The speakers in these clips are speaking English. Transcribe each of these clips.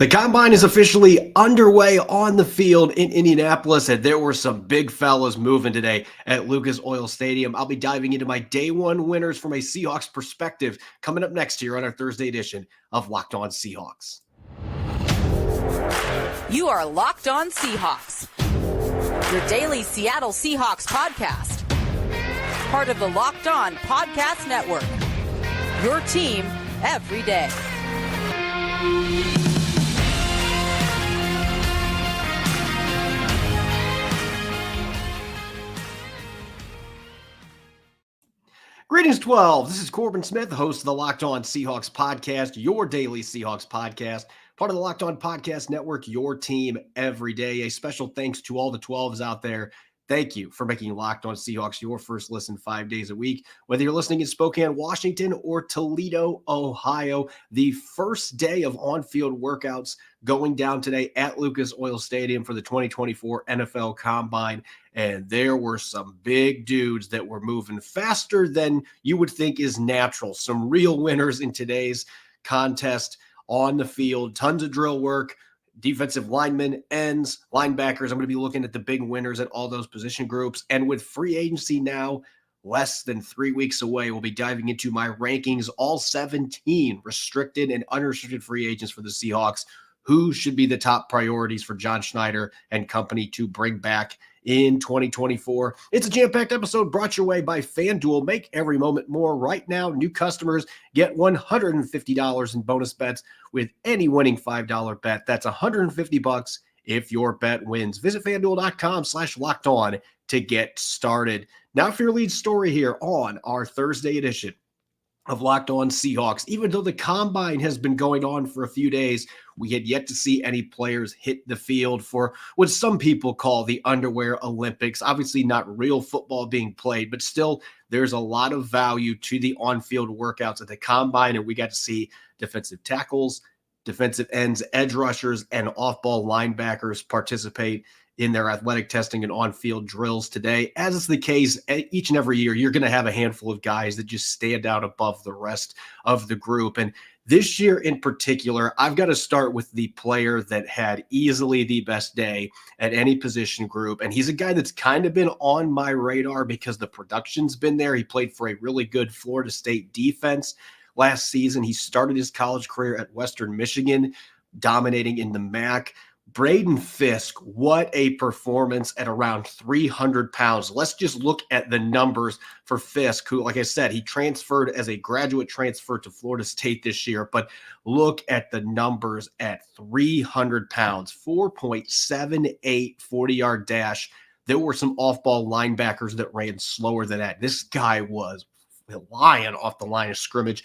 The Combine is officially underway on the field in Indianapolis, and there were some big fellas moving today at Lucas Oil Stadium. I'll be diving into my day one winners from a Seahawks perspective coming up next year on our Thursday edition of Locked On Seahawks. You are Locked On Seahawks, your daily Seattle Seahawks podcast. Part of the Locked On Podcast Network, your team every day. Greetings, 12. This is Corbin Smith, the host of the Locked On Seahawks podcast, your daily Seahawks podcast, part of the Locked On Podcast Network, your team every day. A special thanks to all the 12s out there. Thank you for making Locked On Seahawks your first listen 5 days a week. Whether you're listening in Spokane, Washington, or Toledo, Ohio, the first day of on-field workouts going down today at Lucas Oil Stadium for the 2024 NFL Combine. And there were some big dudes that were moving faster than you would think is natural. Some real winners in today's contest on the field. Tons of drill work. Defensive linemen, ends, linebackers. I'm going to be looking at the big winners at all those position groups. And with free agency now less than 3 weeks away, we'll be diving into my rankings, all 17 restricted and unrestricted free agents for the Seahawks. Who should be the top priorities for John Schneider and company to bring back in 2024? It's a jam-packed episode brought your way by FanDuel. Make every moment more. Right now, new customers get $150 in bonus bets with any winning $5 bet. That's $150 if your bet wins. Visit FanDuel.com/locked-on to get started. Now for your lead story here on our Thursday edition of Locked On Seahawks. Even though the Combine has been going on for a few days, we had yet to see any players hit the field for what some people call the Underwear Olympics. Obviously not real football being played, but still there's a lot of value to the on-field workouts at the Combine, and we got to see defensive tackles, defensive ends, edge rushers, and off-ball linebackers participate in their athletic testing and on-field drills today. As is the case each and every year, you're going to have a handful of guys that just stand out above the rest of the group. And this year in particular, I've got to start with the player that had easily the best day at any position group. And he's a guy that's kind of been on my radar because the production's been there. He played for a really good Florida State defense last season. He started his college career at Western Michigan, dominating in the MAC. Braden Fiske, what a performance at around 300 pounds. Let's just look at the numbers for Fiske, who, like I said, he transferred as a graduate transfer to Florida State this year. But look at the numbers at 300 pounds, 4.78 40-yard dash. There were some off-ball linebackers that ran slower than that. This guy was flying off the line of scrimmage.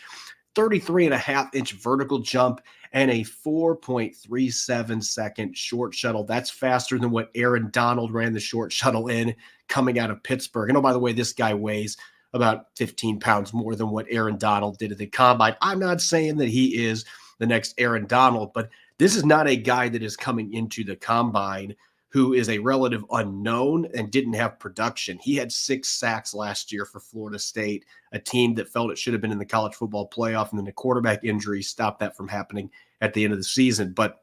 33.5-inch vertical jump and a 4.37 second short shuttle. That's faster than what Aaron Donald ran the short shuttle in coming out of Pittsburgh. And oh, by the way, this guy weighs about 15 pounds more than what Aaron Donald did at the Combine. I'm not saying that he is the next Aaron Donald, but this is not a guy that is coming into the Combine who is a relative unknown and didn't have production. He had 6 sacks last year for Florida State, a team that felt it should have been in the college football playoff, and then the quarterback injury stopped that from happening at the end of the season. But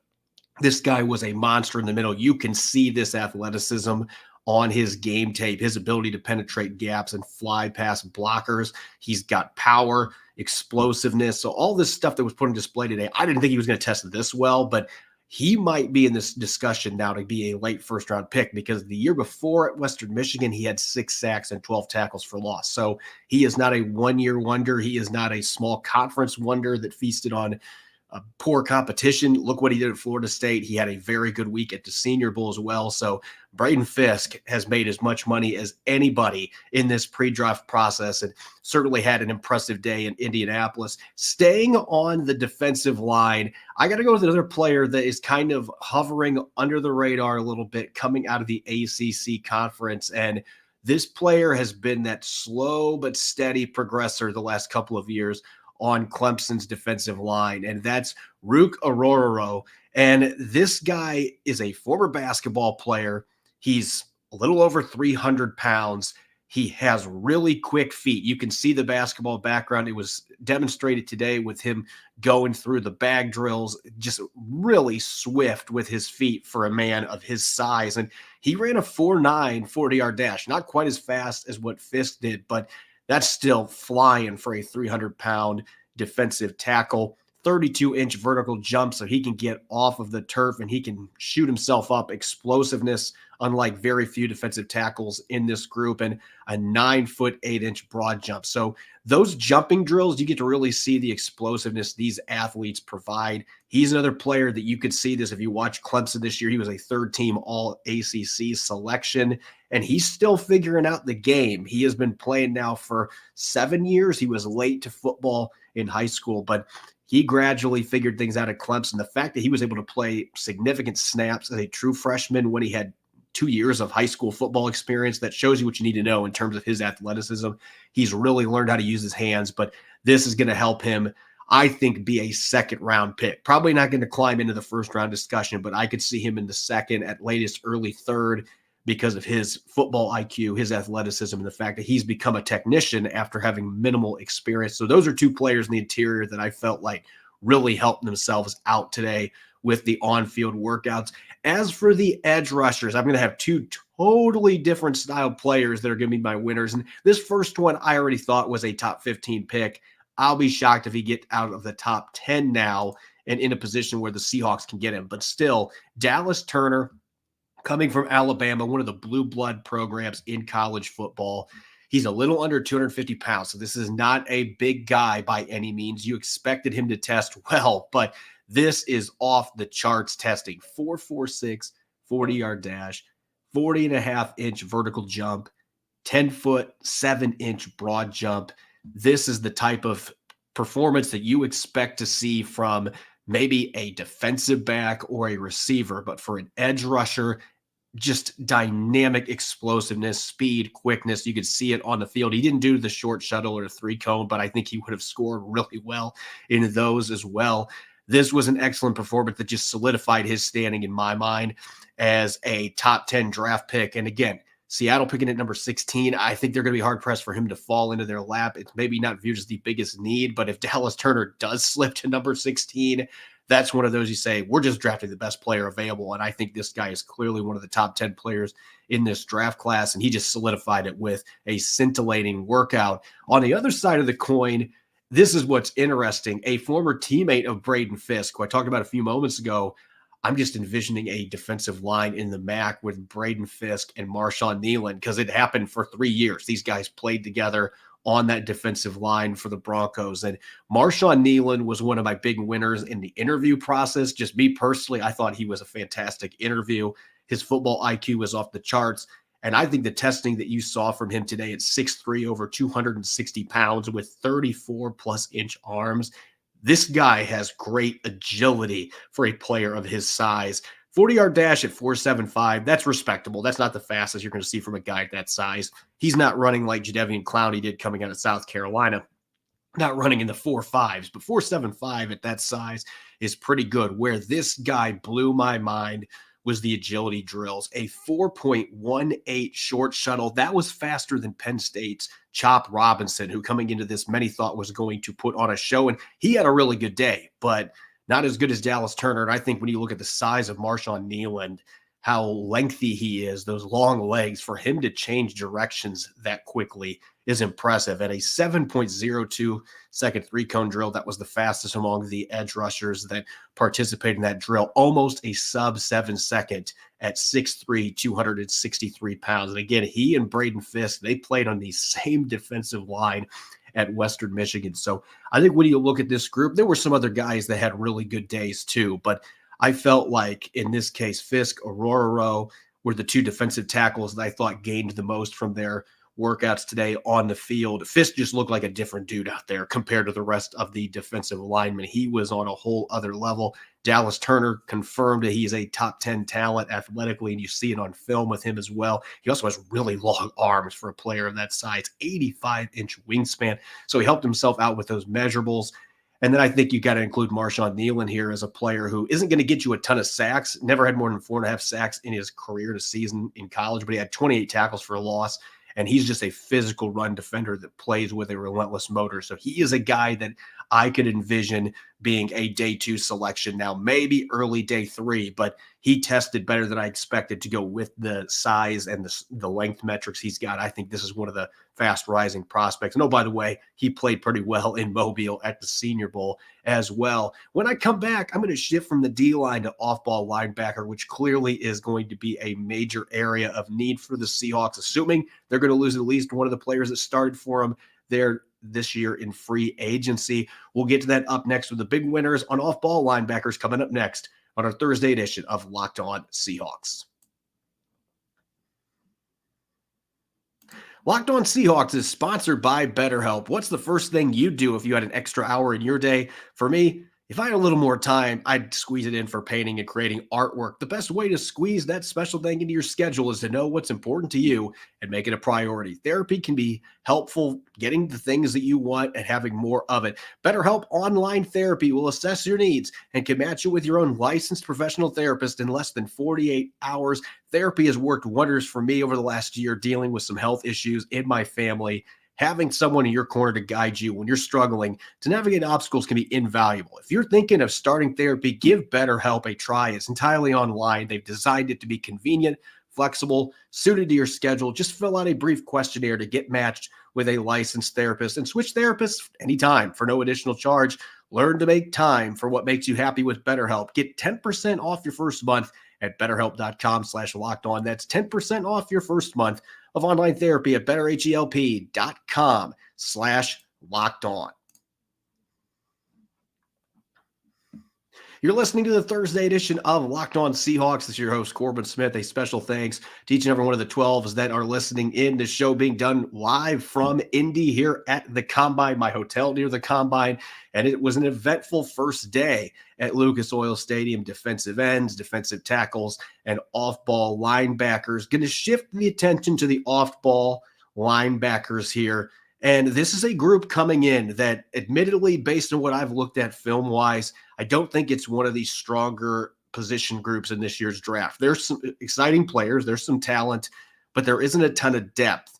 this guy was a monster in the middle. You can see this athleticism on his game tape, his ability to penetrate gaps and fly past blockers. He's got power, explosiveness. So all this stuff that was put on display today, I didn't think he was going to test this well, but he might be in this discussion now to be a late first-round pick because the year before at Western Michigan, he had 6 sacks and 12 tackles for loss. So he is not a one-year wonder. He is not a small conference wonder that feasted on poor competition. Look what he did at Florida State. He had a very good week at the Senior Bowl as well. So Braden Fiske has made as much money as anybody in this pre-draft process and certainly had an impressive day in Indianapolis. Staying on the defensive line, I got to go with another player that is kind of hovering under the radar a little bit coming out of the ACC conference. And this player has been that slow but steady progressor the last couple of years on Clemson's defensive line, and that's Rook Orororo. And this guy is a former basketball player. He's a little over 300 pounds. He has really quick feet. You can see the basketball background. It was demonstrated today with him going through the bag drills, just really swift with his feet for a man of his size. And he ran a 4.9 40-yard dash, not quite as fast as what Fiske did, but that's still flying for a 300-pound defensive tackle. 32-inch vertical jump, so he can get off of the turf and he can shoot himself up. Explosiveness, unlike very few defensive tackles in this group, and a 9-foot 8-inch broad jump. So those jumping drills, you get to really see the explosiveness these athletes provide. He's another player that you could see this if you watch Clemson this year. He was a third-team All-ACC selection, and he's still figuring out the game. He has been playing now for 7 years. He was late to football in high school, but he gradually figured things out at Clemson. The fact that he was able to play significant snaps as a true freshman when he had 2 years of high school football experience, that shows you what you need to know in terms of his athleticism. He's really learned how to use his hands, but this is going to help him, I think, be a second-round pick. Probably not going to climb into the first-round discussion, but I could see him in the second, at latest early third, because of his football IQ, his athleticism, and the fact that he's become a technician after having minimal experience. So those are two players in the interior that I felt like really helped themselves out today with the on-field workouts. As for the edge rushers, I'm going to have two totally different style players that are going to be my winners. And this first one I already thought was a top 15 pick. I'll be shocked if he gets out of the top 10 now and in a position where the Seahawks can get him. But still, Dallas Turner, coming from Alabama, one of the blue blood programs in college football. He's a little under 250 pounds, so this is not a big guy by any means. You expected him to test well, but this is off the charts testing. 4.46 40-yard dash, 40.5-inch vertical jump, 10-foot 7-inch broad jump. This is the type of performance that you expect to see from maybe a defensive back or a receiver, but for an edge rusher, just dynamic explosiveness, speed, quickness. You could see it on the field. He didn't do the short shuttle or 3-cone, but I think he would have scored really well in those as well. This was an excellent performance that just solidified his standing in my mind as a top 10 draft pick. And again, Seattle picking at number 16, I think they're going to be hard-pressed for him to fall into their lap. It's maybe not viewed as the biggest need, but if Dallas Turner does slip to number 16, that's one of those you say, we're just drafting the best player available. And I think this guy is clearly one of the top 10 players in this draft class, and he just solidified it with a scintillating workout. On the other side of the coin, this is what's interesting. A former teammate of Braden Fiske, who I talked about a few moments ago, I'm just envisioning a defensive line in the MAC with Braden Fiske and Marshawn Kneeland, because it happened for 3 years. These guys played together on that defensive line for the Broncos. And Marshawn Kneeland was one of my big winners in the interview process. Just me personally, I thought he was a fantastic interview. His football IQ was off the charts. And I think the testing that you saw from him today at 6'3", over 260 pounds with 34-plus-inch arms, this guy has great agility for a player of his size. 40-yard dash at 4.75, that's respectable. That's not the fastest you're going to see from a guy at that size. He's not running like Jadeveon Clowney did coming out of South Carolina, not running in the 4.5s, but 4.75 at that size is pretty good. Where this guy blew my mind was the agility drills. A 4.18 short shuttle. That was faster than Penn State's Chop Robinson, who coming into this many thought was going to put on a show. And he had a really good day, but not as good as Dallas Turner. And I think when you look at the size of Marshawn Kneeland, how lengthy he is, those long legs, for him to change directions that quickly is impressive. At a 7.02 second 3-cone drill, that was the fastest among the edge rushers that participated in that drill, almost a sub 7 second at 6'3", 263 pounds. And again, he and Braden Fiske, they played on the same defensive line at Western Michigan. So I think when you look at this group, there were some other guys that had really good days too, but I felt like in this case, Fiske, Aurora were the two defensive tackles that I thought gained the most from their workouts today on the field. Fiske just looked like a different dude out there compared to the rest of the defensive linemen. He was on a whole other level. Dallas Turner confirmed that he's a top 10 talent athletically, and you see it on film with him as well. He also has really long arms for a player of that size, 85-inch wingspan. So he helped himself out with those measurables. And then I think you got to include Marshawn Kneeland here as a player who isn't going to get you a ton of sacks, never had more than 4.5 sacks in his career in a season in college, but he had 28 tackles for a loss and he's just a physical run defender that plays with a relentless motor. So he is a guy that I could envision being a day 2 selection. Now, maybe early day 3, but he tested better than I expected to go with the size and the length metrics he's got. I think this is one of the fast rising prospects. And oh, by the way, he played pretty well in Mobile at the Senior Bowl as well. When I come back, I'm going to shift from the D-line to off-ball linebacker, which clearly is going to be a major area of need for the Seahawks, assuming they're going to lose at least one of the players that started for them there this year in free agency. We'll get to that up next with the big winners on off-ball linebackers coming up next on our Thursday edition of Locked On Seahawks. Locked On Seahawks is sponsored by BetterHelp. What's the first thing you'd do if you had an extra hour in your day? For me, if I had a little more time, I'd squeeze it in for painting and creating artwork. The best way to squeeze that special thing into your schedule is to know what's important to you and make it a priority. Therapy can be helpful getting the things that you want and having more of it. BetterHelp Online Therapy will assess your needs and can match you with your own licensed professional therapist in less than 48 hours. Therapy has worked wonders for me over the last year, dealing with some health issues in my family. Having someone in your corner to guide you when you're struggling to navigate obstacles can be invaluable. If you're thinking of starting therapy, give BetterHelp a try. It's entirely online. They've designed it to be convenient, flexible, suited to your schedule. Just fill out a brief questionnaire to get matched with a licensed therapist and switch therapists anytime for no additional charge. Learn to make time for what makes you happy with BetterHelp. Get 10% off your first month at betterhelp.com/lockedon. That's 10% off your first month of online therapy at betterhelp.com/lockedon. You're listening to the Thursday edition of Locked On Seahawks. This is your host, Corbin Smith. A special thanks to each and every one of the 12s that are listening in. The show being done live from Indy here at the Combine, my hotel near the Combine. And it was an eventful first day at Lucas Oil Stadium. Defensive ends, defensive tackles, and off-ball linebackers. Going to shift the attention to the off-ball linebackers here. And this is a group coming in that, admittedly, based on what I've looked at film-wise, I don't think it's one of these stronger position groups in this year's draft. There's some exciting players, there's some talent, but there isn't a ton of depth.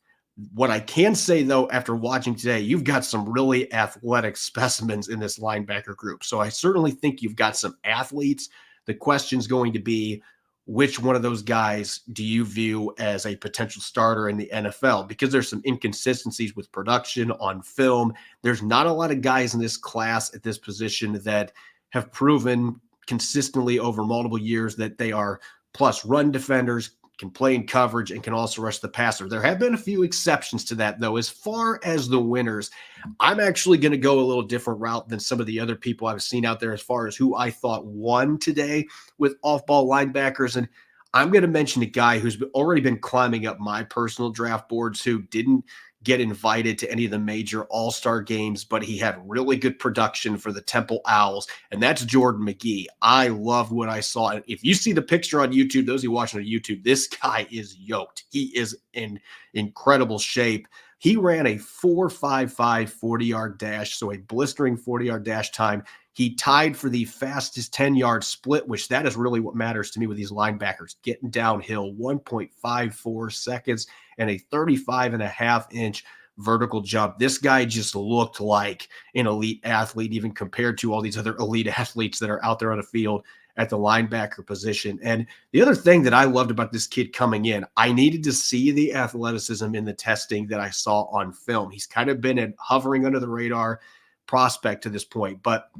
What I can say, though, after watching today, you've got some really athletic specimens in this linebacker group. So I certainly think you've got some athletes. The question's going to be, which one of those guys do you view as a potential starter in the NFL? Because there's some inconsistencies with production on film. There's not a lot of guys in this class at this position that have proven consistently over multiple years that they are plus run defenders, can play in coverage, and can also rush the passer. There have been a few exceptions to that, though. As far as the winners, I'm actually going to go a little different route than some of the other people I've seen out there as far as who I thought won today with off-ball linebackers. And I'm going to mention a guy who's already been climbing up my personal draft boards, who didn't get invited to any of the major all-star games, but he had really good production for the Temple Owls, and that's Jordan Magee. I loved what I saw. And if you see the picture on YouTube, those of you watching on YouTube, this guy is yoked. He is in incredible shape. He ran a 4.55 40-yard dash, so a blistering 40-yard dash time. He tied for the fastest 10-yard split, which that is really what matters to me with these linebackers. Getting downhill, 1.54 seconds, and a 35.5-inch vertical jump. This guy just looked like an elite athlete, even compared to all these other elite athletes that are out there on the field at the linebacker position. And the other thing that I loved about this kid coming in, I needed to see the athleticism in the testing that I saw on film. He's kind of been a hovering under the radar prospect to this point, but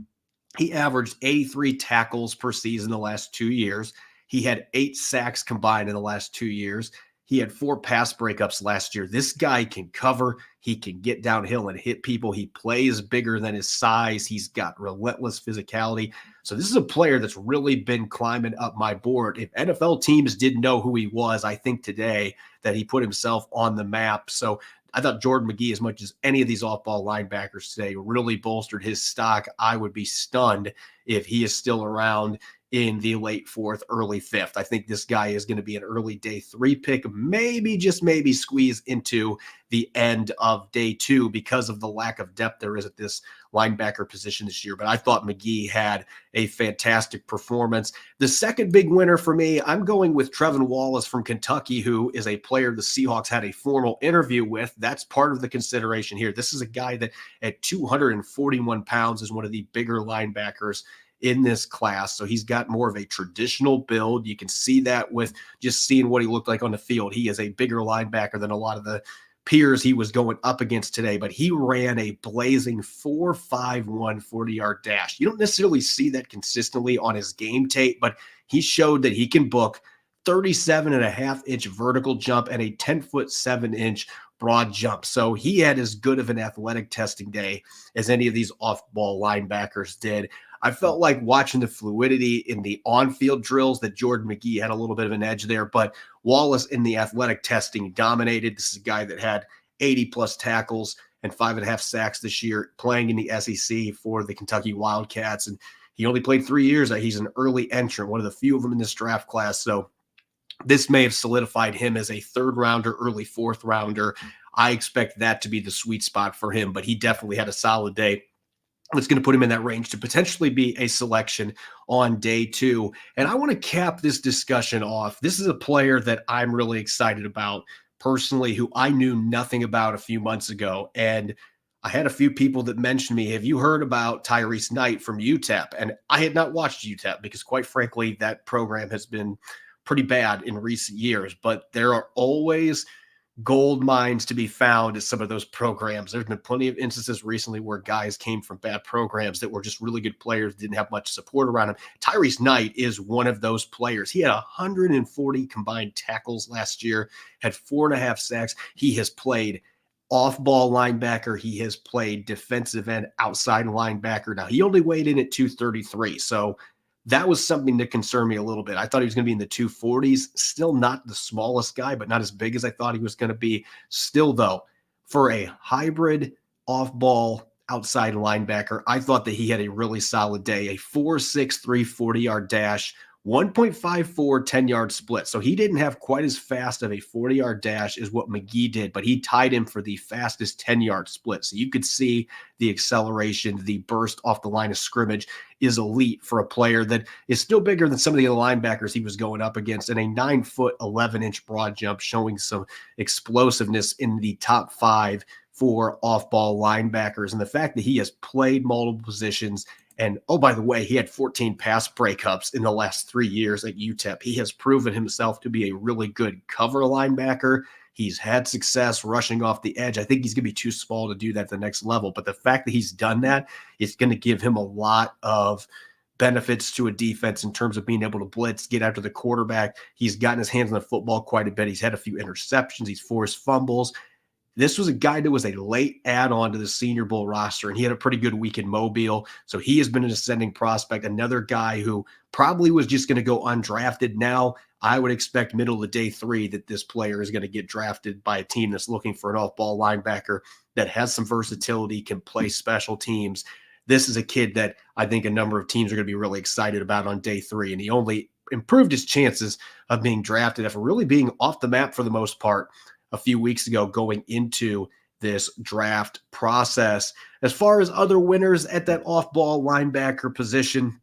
he averaged 83 tackles per season the last 2 years. He had 8 sacks combined in the last 2 years. He had 4 pass breakups last year. This guy can cover. He can get downhill and hit people. He plays bigger than his size. He's got relentless physicality. So this is a player that's really been climbing up my board. If NFL teams didn't know who he was, I think today that he put himself on the map. So I thought Jordan Magee, as much as any of these off-ball linebackers today, really bolstered his stock. I would be stunned if he is still around in the late fourth, early fifth. I think this guy is going to be an early day 3 pick, maybe just maybe squeeze into the end of day 2 because of the lack of depth there is at this linebacker position this year. But I thought McGee had a fantastic performance. The second big winner for me, I'm going with Trevin Wallace from Kentucky, who is a player the Seahawks had a formal interview with. That's part of the consideration here. This is a guy that at 241 pounds is one of the bigger linebackers in this class. So he's got more of a traditional build. You can see that with just seeing what he looked like on the field. He is a bigger linebacker than a lot of the peers he was going up against today, but he ran a blazing 4.51 40-yard dash. You don't necessarily see that consistently on his game tape, but he showed that he can book 37.5-inch vertical jump and a 10-foot 7-inch broad jump. So he had as good of an athletic testing day as any of these off-ball linebackers did. I felt like watching the fluidity in the on-field drills that Jordan McGee had a little bit of an edge there, but Wallace in the athletic testing dominated. This is a guy that had 80-plus tackles and 5.5 sacks this year, playing in the SEC for the Kentucky Wildcats, and he only played 3 years. He's an early entrant, one of the few of them in this draft class, so this may have solidified him as a third-rounder, early fourth-rounder. I expect that to be the sweet spot for him, but he definitely had a solid day. That's going to put him in that range to potentially be a selection on day 2. And I want to cap this discussion off. This is a player that I'm really excited about personally, who I knew nothing about a few months ago. And I had a few people that mentioned me, have you heard about Tyrice Knight from UTEP? And I had not watched UTEP because, quite frankly, that program has been pretty bad in recent years. But there are always gold mines to be found at some of those programs. There's been plenty of instances recently where guys came from bad programs that were just really good players, didn't have much support around them. Tyrice Knight is one of those players. He had 140 combined tackles last year, had 4.5 sacks. He has played off-ball linebacker. He has played defensive end, outside linebacker. Now, he only weighed in at 233, so that was something that concerned me a little bit. I thought he was going to be in the 240s. Still not the smallest guy, but not as big as I thought he was going to be. Still, though, for a hybrid off-ball outside linebacker, I thought that he had a really solid day. A 4.63 40-yard dash, 1.54 10-yard split. So he didn't have quite as fast of a 40-yard dash as what McGee did, but he tied him for the fastest 10-yard split. So you could see the acceleration, the burst off the line of scrimmage is elite for a player that is still bigger than some of the other linebackers he was going up against, and a 9-foot 11-inch broad jump showing some explosiveness in the top 5 for off-ball linebackers. And the fact that he has played multiple positions, and oh, by the way, he had 14 pass breakups in the last 3 years at UTEP. He has proven himself to be a really good cover linebacker. He's had success rushing off the edge. I think he's going to be too small to do that at the next level. But the fact that he's done that is going to give him a lot of benefits to a defense in terms of being able to blitz, get after the quarterback. He's gotten his hands on the football quite a bit. He's had a few interceptions. He's forced fumbles. This was a guy that was a late add-on to the Senior Bowl roster, and he had a pretty good week in Mobile. So he has been an ascending prospect, another guy who probably was just going to go undrafted. Now I would expect middle of day 3 that this player is going to get drafted by a team that's looking for an off-ball linebacker that has some versatility, can play special teams. This is a kid that I think a number of teams are going to be really excited about on day 3, and he only improved his chances of being drafted after really being off the map for the most part a few weeks ago going into this draft process. As far as other winners at that off-ball linebacker position,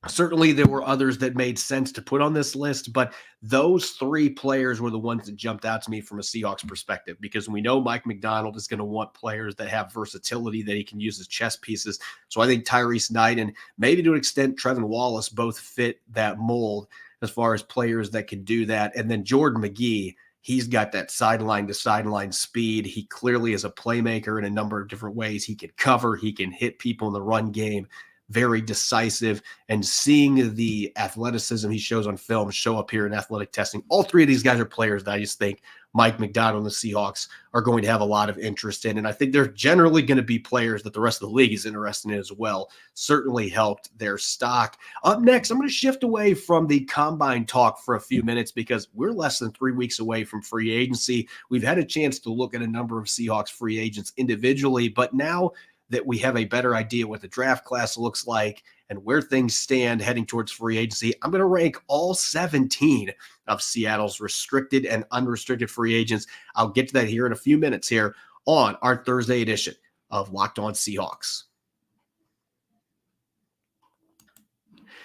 certainly there were others that made sense to put on this list, but those 3 players were the ones that jumped out to me from a Seahawks perspective, because we know Mike McDonald is going to want players that have versatility that he can use as chess pieces. So I think Tyrice Knight and maybe to an extent Trevin Wallace both fit that mold as far as players that can do that. And then Jordan McGee, he's got that sideline to sideline speed. He clearly is a playmaker in a number of different ways. He can cover, he can hit people in the run game, very decisive, and seeing the athleticism he shows on film show up here in athletic testing. All 3 of these guys are players that I just think Mike McDonald and the Seahawks are going to have a lot of interest in. And I think they're generally going to be players that the rest of the league is interested in as well. Certainly helped their stock. Up next, I'm going to shift away from the combine talk for a few minutes because we're less than 3 weeks away from free agency. We've had a chance to look at a number of Seahawks free agents individually, but now that we have a better idea what the draft class looks like and where things stand heading towards free agency, I'm going to rank all 17 of Seattle's restricted and unrestricted free agents. I'll get to that here in a few minutes here on our Thursday edition of Locked On Seahawks.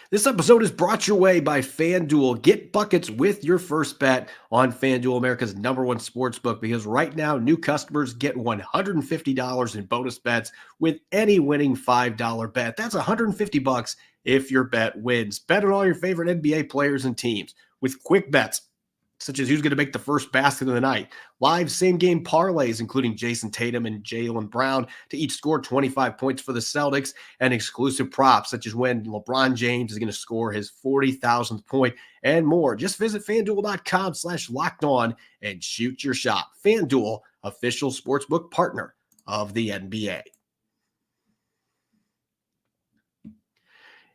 This episode is brought your way by FanDuel. Get buckets with your first bet on FanDuel, America's #1 sportsbook, because right now new customers get $150 in bonus bets with any winning $5 bet. That's $150 if your bet wins. Bet on all your favorite NBA players and teams with quick bets, such as who's going to make the first basket of the night. Live same-game parlays, including Jason Tatum and Jaylen Brown, to each score 25 points for the Celtics, and exclusive props, such as when LeBron James is going to score his 40,000th point, and more. Just visit FanDuel.com/lockedon and shoot your shot. FanDuel, official sportsbook partner of the NBA.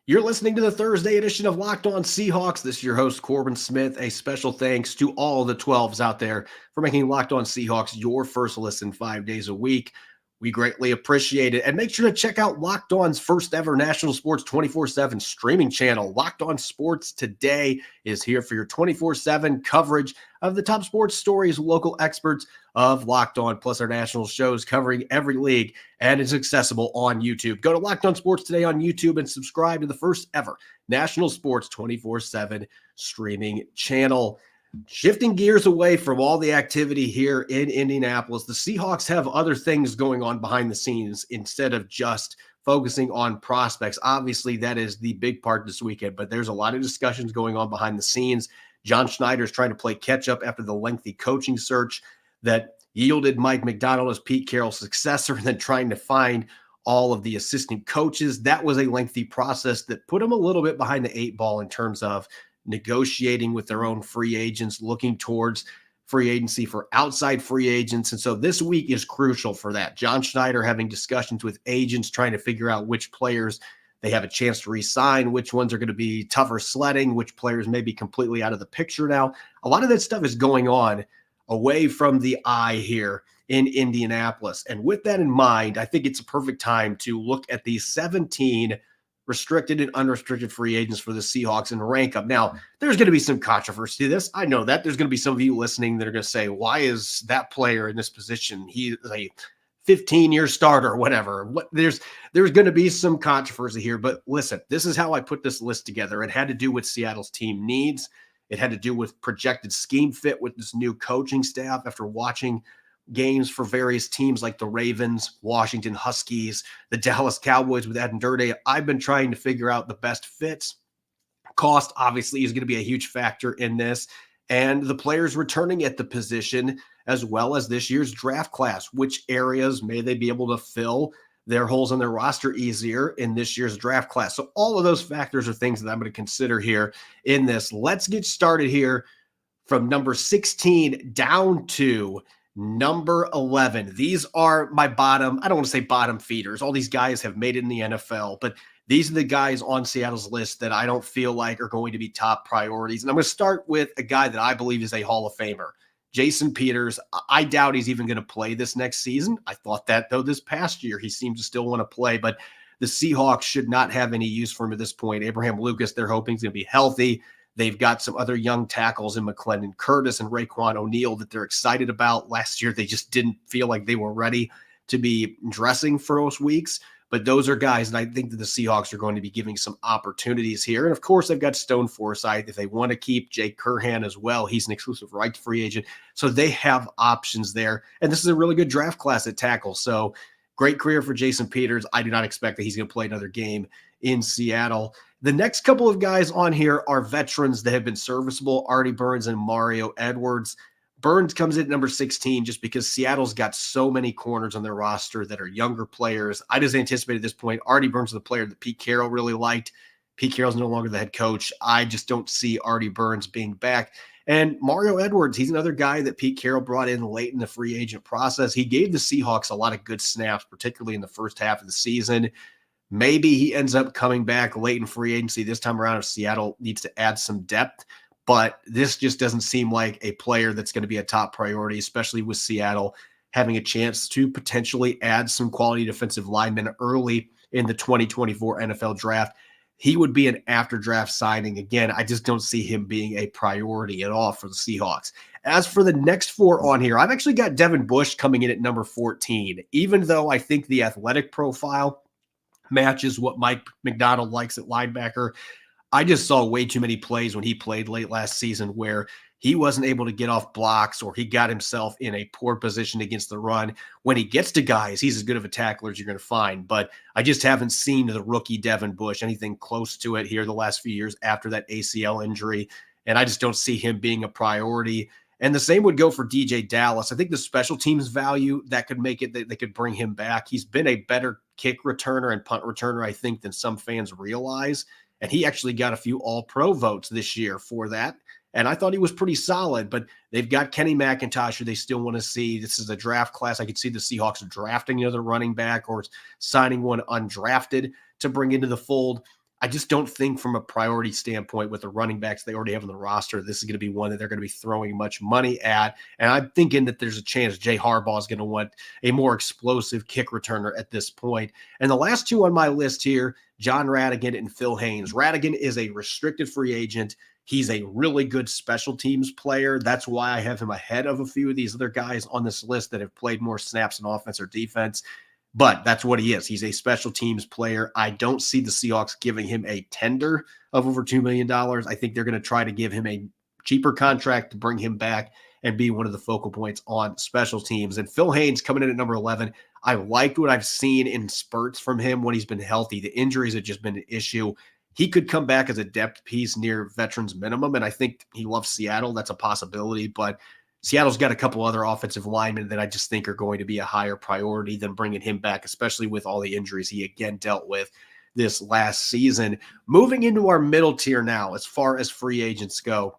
You're listening to the Thursday edition of Locked On Seahawks. This is your host, Corbin Smith. A special thanks to all the 12s out there for making Locked On Seahawks your first listen 5 days a week. We greatly appreciate it. And make sure to check out Locked On's first ever national sports 24/7 streaming channel. Locked On Sports Today is here for your 24/7 coverage of the top sports stories, local experts of Locked On, plus our national shows covering every league, and it's accessible on YouTube. Go to Locked On Sports Today on YouTube and subscribe to the first ever national sports 24/7 streaming channel. Shifting gears away from all the activity here in Indianapolis, the Seahawks have other things going on behind the scenes instead of just focusing on prospects. Obviously, that is the big part this weekend, but there's a lot of discussions going on behind the scenes. John Schneider is trying to play catch up after the lengthy coaching search that yielded Mike Macdonald as Pete Carroll's successor, and then trying to find all of the assistant coaches. That was a lengthy process that put him a little bit behind the eight ball in terms of negotiating with their own free agents, looking towards free agency for outside free agents. And so this week is crucial for that. John Schneider having discussions with agents, trying to figure out which players they have a chance to re-sign, which ones are going to be tougher sledding, which players may be completely out of the picture now. A lot of that stuff is going on away from the eye here in Indianapolis. And with that in mind, I think it's a perfect time to look at these 17 restricted and unrestricted free agents for the Seahawks and rank them. Now, there's going to be some controversy to this. I know that. There's going to be some of you listening that are going to say, why is that player in this position? He is a 15-year starter or whatever. There's going to be some controversy here. But listen, this is how I put this list together. It had to do with Seattle's team needs. It had to do with projected scheme fit with this new coaching staff after watching games for various teams like the Ravens, Washington Huskies, the Dallas Cowboys with Adam Durde. I've been trying to figure out the best fits. Cost obviously is going to be a huge factor in this, and the players returning at the position, as well as this year's draft class. Which areas may they be able to fill their holes on their roster easier in this year's draft class? So all of those factors are things that I'm going to consider here in this. Let's get started here from number 16 down to number 11. These are my bottom, I don't want to say bottom feeders. All these guys have made it in the NFL, but these are the guys on Seattle's list that I don't feel like are going to be top priorities. And I'm going to start with a guy that I believe is a Hall of Famer, Jason Peters. I doubt he's even going to play this next season. I thought that, though, this past year. He seems to still want to play, but the Seahawks should not have any use for him at this point. Abraham Lucas, they're hoping is going to be healthy. They've got some other young tackles in McClendon Curtis and Raekwon O'Neal that they're excited about. Last year, they just didn't feel like they were ready to be dressing for those weeks. But those are guys that I think that the Seahawks are going to be giving some opportunities here. And, of course, they've got Stone Forsythe. If they want to keep Jake Curhan as well, he's an exclusive rights free agent. So they have options there. And this is a really good draft class at tackle. So great career for Jason Peters. I do not expect that he's going to play another game in Seattle. The next couple of guys on here are veterans that have been serviceable, Artie Burns and Mario Edwards. Burns comes in at number 16 just because Seattle's got so many corners on their roster that are younger players. I just anticipate at this point, Artie Burns is the player that Pete Carroll really liked. Pete Carroll's no longer the head coach. I just don't see Artie Burns being back. And Mario Edwards, he's another guy that Pete Carroll brought in late in the free agent process. He gave the Seahawks a lot of good snaps, particularly in the first half of the season. Maybe he ends up coming back late in free agency this time around if Seattle needs to add some depth. But this just doesn't seem like a player that's going to be a top priority, especially with Seattle having a chance to potentially add some quality defensive linemen early in the 2024 NFL draft. He would be an after draft signing. Again, I just don't see him being a priority at all for the Seahawks. As for the next four on here, I've actually got Devin Bush coming in at number 14, even though I think the athletic profile matches what Mike Macdonald likes at linebacker. I just saw way too many plays when he played late last season where he wasn't able to get off blocks or he got himself in a poor position against the run. When he gets to guys, he's as good of a tackler as you're going to find. But I just haven't seen the rookie Devin Bush anything close to it here the last few years after that ACL injury. And I just don't see him being a priority. And the same would go for DJ Dallas. I think the special teams value that could make it, that they could bring him back. He's been a better kick returner and punt returner, I think, than some fans realize. And he actually got a few all-pro votes this year for that. And I thought he was pretty solid, but they've got Kenny McIntosh who they still want to see. This is a draft class. I could see the Seahawks drafting another running back or signing one undrafted to bring into the fold. I just don't think from a priority standpoint with the running backs they already have on the roster, this is going to be one that they're going to be throwing much money at. And I'm thinking that there's a chance Jay Harbaugh is going to want a more explosive kick returner at this point. And the last two on my list here, John Radigan and Phil Haynes. Radigan is a restricted free agent. He's a really good special teams player. That's why I have him ahead of a few of these other guys on this list that have played more snaps in offense or defense. But that's what he is. He's a special teams player. I don't see the Seahawks giving him a tender of over $2 million. I think they're going to try to give him a cheaper contract to bring him back and be one of the focal points on special teams. And Phil Haynes coming in at number 11. I liked what I've seen in spurts from him when he's been healthy. The injuries have just been an issue. He could come back as a depth piece near veterans minimum, and I think he loves Seattle. That's a possibility, but Seattle's got a couple other offensive linemen that I just think are going to be a higher priority than bringing him back, especially with all the injuries he again dealt with this last season. Moving into our middle tier now, as far as free agents go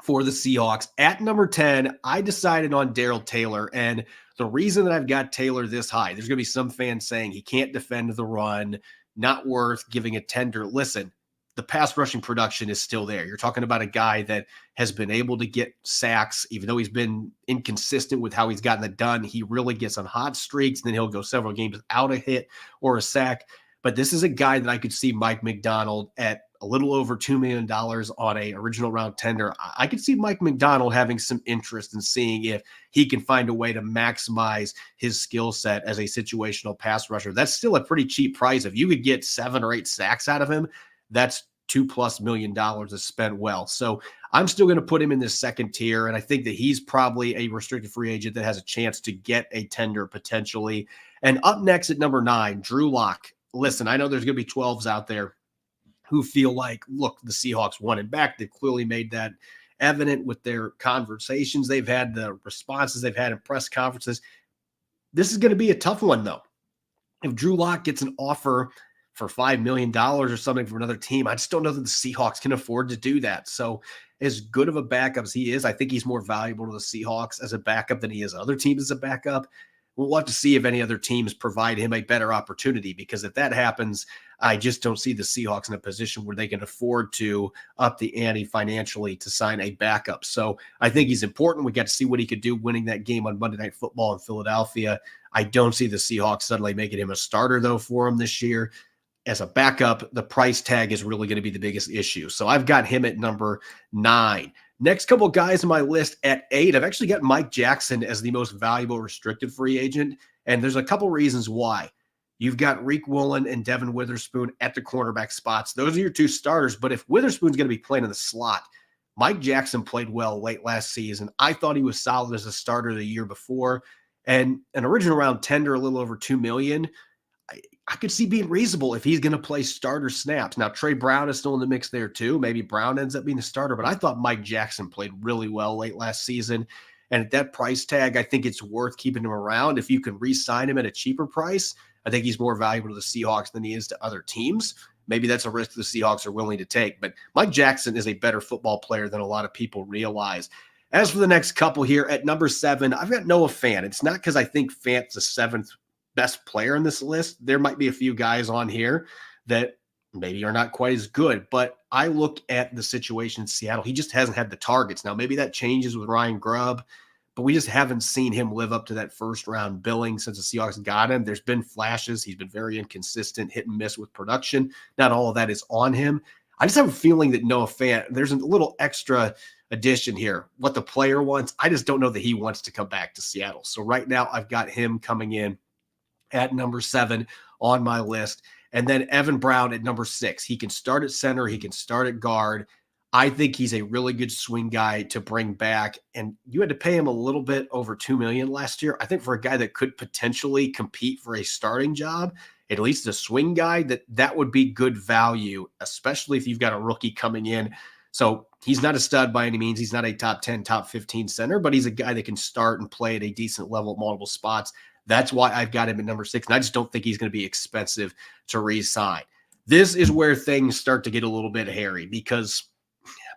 for the Seahawks, at number 10, I decided on Darrell Taylor, and the reason that I've got Taylor this high, there's going to be some fans saying he can't defend the run, not worth giving a tender. Listen, the pass rushing production is still there. You're talking about a guy that has been able to get sacks, even though he's been inconsistent with how he's gotten it done. He really gets on hot streaks, and then he'll go several games without a hit or a sack. But this is a guy that I could see Mike Macdonald at a little over $2 million on a original round tender. I could see Mike Macdonald having some interest in seeing if he can find a way to maximize his skill set as a situational pass rusher. That's still a pretty cheap price. If you could get 7 or 8 sacks out of him, that's $2+ million is spent well. So I'm still going to put him in this second tier. And I think that he's probably a restricted free agent that has a chance to get a tender potentially. And up next at number 9, Drew Lock. Listen, I know there's going to be 12s out there who feel like, look, the Seahawks won it back. They clearly made that evident with their conversations they've had, the responses they've had in press conferences. This is going to be a tough one, though. If Drew Lock gets an offer for $5 million or something from another team, I just don't know that the Seahawks can afford to do that. So as good of a backup as he is, I think he's more valuable to the Seahawks as a backup than he is other teams as a backup. We'll have to see if any other teams provide him a better opportunity, because if that happens, I just don't see the Seahawks in a position where they can afford to up the ante financially to sign a backup. So I think he's important. We got to see what he could do winning that game on Monday Night Football in Philadelphia. I don't see the Seahawks suddenly making him a starter, though, for him this year. As a backup, the price tag is really going to be the biggest issue. So I've got him at number 9. Next couple of guys on my list at 8, I've actually got Mike Jackson as the most valuable restricted free agent. And there's a couple reasons why. You've got Reek Woolen and Devin Witherspoon at the cornerback spots. Those are your 2 starters. But if Witherspoon's going to be playing in the slot, Mike Jackson played well late last season. I thought he was solid as a starter the year before. And an original round tender, a little over $2 million. I could see being reasonable if he's going to play starter snaps. Now, Trey Brown is still in the mix there too. Maybe Brown ends up being the starter, but I thought Mike Jackson played really well late last season. And at that price tag, I think it's worth keeping him around. If you can re-sign him at a cheaper price, I think he's more valuable to the Seahawks than he is to other teams. Maybe that's a risk the Seahawks are willing to take. But Mike Jackson is a better football player than a lot of people realize. As for the next couple here, at number 7, I've got Noah Fant. It's not because I think Fant's the 7th best player in this list. There might be a few guys on here that maybe are not quite as good, but I look at the situation in Seattle. He just hasn't had the targets. Now, maybe that changes with Ryan Grubb, but we just haven't seen him live up to that first-round billing since the Seahawks got him. There's been flashes. He's been very inconsistent, hit and miss with production. Not all of that is on him. I just have a feeling that Noah Fant, there's a little extra addition here. What the player wants, I just don't know that he wants to come back to Seattle. So right now I've got him coming in at number 7 on my list. And then Evan Brown at number 6. He can start at center. He can start at guard. I think he's a really good swing guy to bring back. And you had to pay him a little bit over $2 million last year. I think for a guy that could potentially compete for a starting job, at least a swing guy, that would be good value, especially if you've got a rookie coming in. So he's not a stud by any means. He's not a top 10, top 15 center, but he's a guy that can start and play at a decent level at multiple spots. That's why I've got him at number 6. And I just don't think he's going to be expensive to re-sign. This is where things start to get a little bit hairy because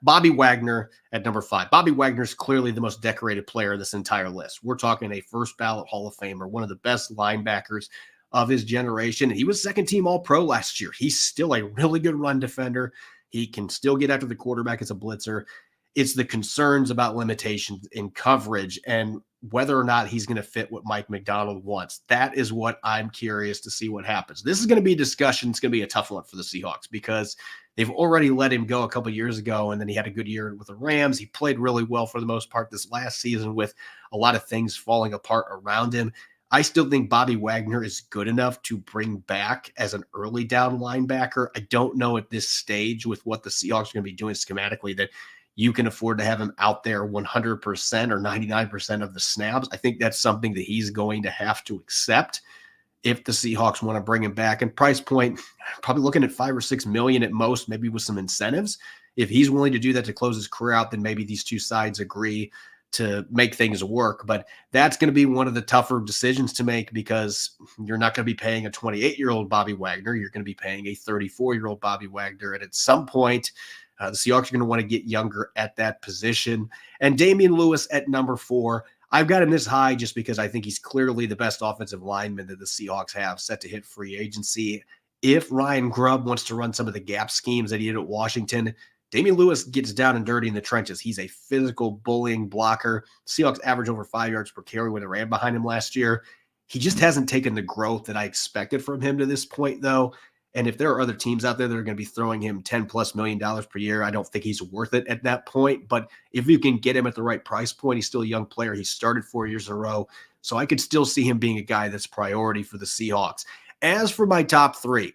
Bobby Wagner at number 5. Bobby Wagner is clearly the most decorated player of this entire list. We're talking a first ballot Hall of Famer, one of the best linebackers of his generation. He was second team All-Pro last year. He's still a really good run defender. He can still get after the quarterback as a blitzer. It's the concerns about limitations in coverage and whether or not he's going to fit what Mike Macdonald wants. That is what I'm curious to see what happens. This is going to be a discussion. It's going to be a tough one for the Seahawks because they've already let him go a couple years ago, and then he had a good year with the Rams. He played really well for the most part this last season with a lot of things falling apart around him. I still think Bobby Wagner is good enough to bring back as an early down linebacker. I don't know at this stage with what the Seahawks are going to be doing schematically that you can afford to have him out there 100% or 99% of the snaps. I think that's something that he's going to have to accept if the Seahawks want to bring him back. And price point, probably looking at $5 or $6 million at most, maybe with some incentives. If he's willing to do that to close his career out, then maybe these two sides agree to make things work. But that's going to be one of the tougher decisions to make because you're not going to be paying a 28-year-old Bobby Wagner. You're going to be paying a 34-year-old Bobby Wagner. And at some point, the Seahawks are going to want to get younger at that position. And Damian Lewis at number 4. I've got him this high just because I think he's clearly the best offensive lineman that the Seahawks have set to hit free agency. If Ryan Grubb wants to run some of the gap schemes that he did at Washington, Damian Lewis gets down and dirty in the trenches. He's a physical bullying blocker. Seahawks average over 5 yards per carry when they ran behind him last year. He just hasn't taken the growth that I expected from him to this point, though. And if there are other teams out there that are going to be throwing him $10+ million per year, I don't think he's worth it at that point. But if you can get him at the right price point, he's still a young player. He started 4 years in a row. So I could still see him being a guy that's priority for the Seahawks. As for my top 3,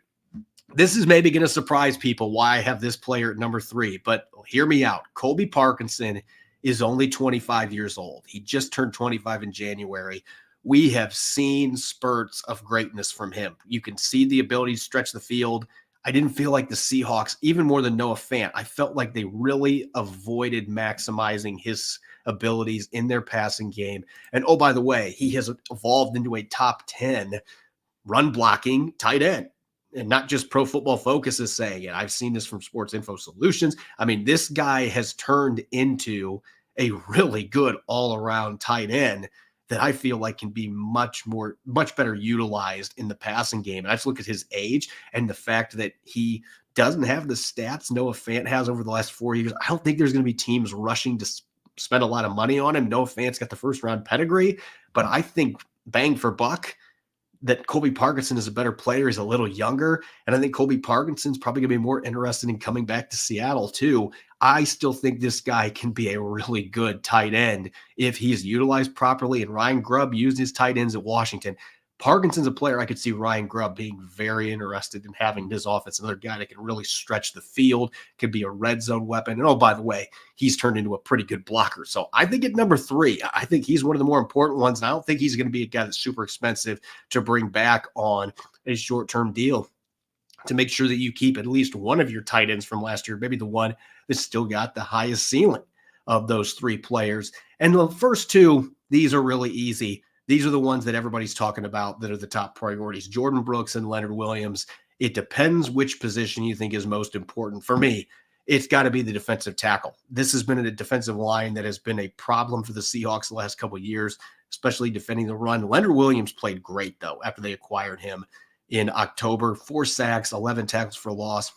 this is maybe going to surprise people why I have this player at number 3, but hear me out. Colby Parkinson is only 25 years old. He just turned 25 in January. We have seen spurts of greatness from him. You can see the ability to stretch the field. I didn't feel like the Seahawks, even more than Noah Fant, I felt like they really avoided maximizing his abilities in their passing game. And oh, by the way, he has evolved into a top 10 run blocking tight end. And not just Pro Football Focus is saying it. I've seen this from Sports Info Solutions. I mean, this guy has turned into a really good all-around tight end that I feel like can be much better utilized in the passing game. And I just look at his age and the fact that he doesn't have the stats Noah Fant has over the last 4 years. I don't think there's going to be teams rushing to spend a lot of money on him. Noah Fant's got the first-round pedigree, but I think bang for buck, that Colby Parkinson is a better player. He's a little younger. And I think Colby Parkinson's probably going to be more interested in coming back to Seattle too. I still think this guy can be a really good tight end if he's utilized properly. And Ryan Grubb used his tight ends at Washington. Parkinson's a player I could see Ryan Grubb being very interested in having his offense. Another guy that can really stretch the field, could be a red zone weapon. And oh, by the way, he's turned into a pretty good blocker. So I think at number 3, I think he's one of the more important ones. And I don't think he's going to be a guy that's super expensive to bring back on a short-term deal to make sure that you keep at least one of your tight ends from last year, maybe the one that's still got the highest ceiling of those 3 players. And the first 2, these are really easy. These are the ones that everybody's talking about that are the top priorities, Jordan Brooks and Leonard Williams. It depends which position you think is most important. For me, it's got to be the defensive tackle. This has been a defensive line that has been a problem for the Seahawks the last couple of years, especially defending the run. Leonard Williams played great, though, after they acquired him in October. 4 sacks, 11 tackles for loss,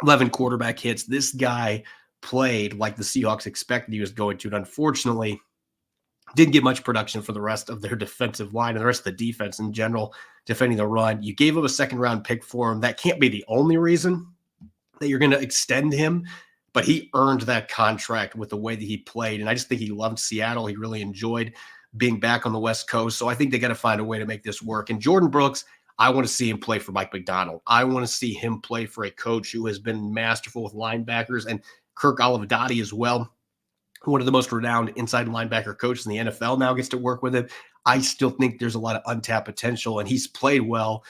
11 quarterback hits. This guy played like the Seahawks expected he was going to. And unfortunately, Didn't get much production for the rest of their defensive line and the rest of the defense in general, defending the run. You gave him a second-round pick for him. That can't be the only reason that you're going to extend him, but he earned that contract with the way that he played. And I just think he loved Seattle. He really enjoyed being back on the West Coast. So I think they got to find a way to make this work. And Jordan Brooks, I want to see him play for Mike McDonald. I want to see him play for a coach who has been masterful with linebackers, and Kirk Olivadotti as well. One of the most renowned inside linebacker coaches in the NFL now gets to work with him. I still think there's a lot of untapped potential, and he's played well,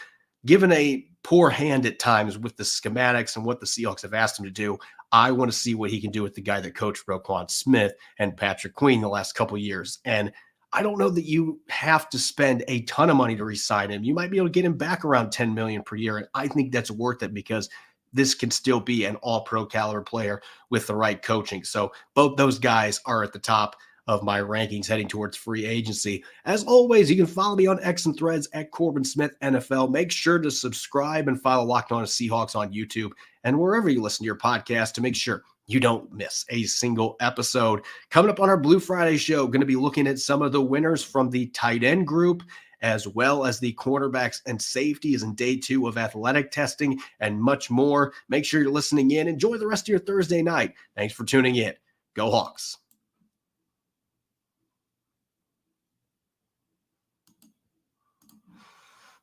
given a poor hand at times with the schematics and what the Seahawks have asked him to do. I want to see what he can do with the guy that coached Roquan Smith and Patrick Queen the last couple of years. And I don't know that you have to spend a ton of money to re-sign him. You might be able to get him back around $10 million per year. And I think that's worth it because this can still be an all-pro caliber player with the right coaching. So both those guys are at the top of my rankings heading towards free agency. As always, you can follow me on X and Threads at Corbin Smith NFL. Make sure to subscribe and follow Locked On Seahawks on YouTube and wherever you listen to your podcast to make sure you don't miss a single episode. Coming up on our Blue Friday show, going to be looking at some of the winners from the tight end group, as well as the cornerbacks and safeties in day 2 of athletic testing and much more. Make sure you're listening in. Enjoy the rest of your Thursday night. Thanks for tuning in. Go Hawks.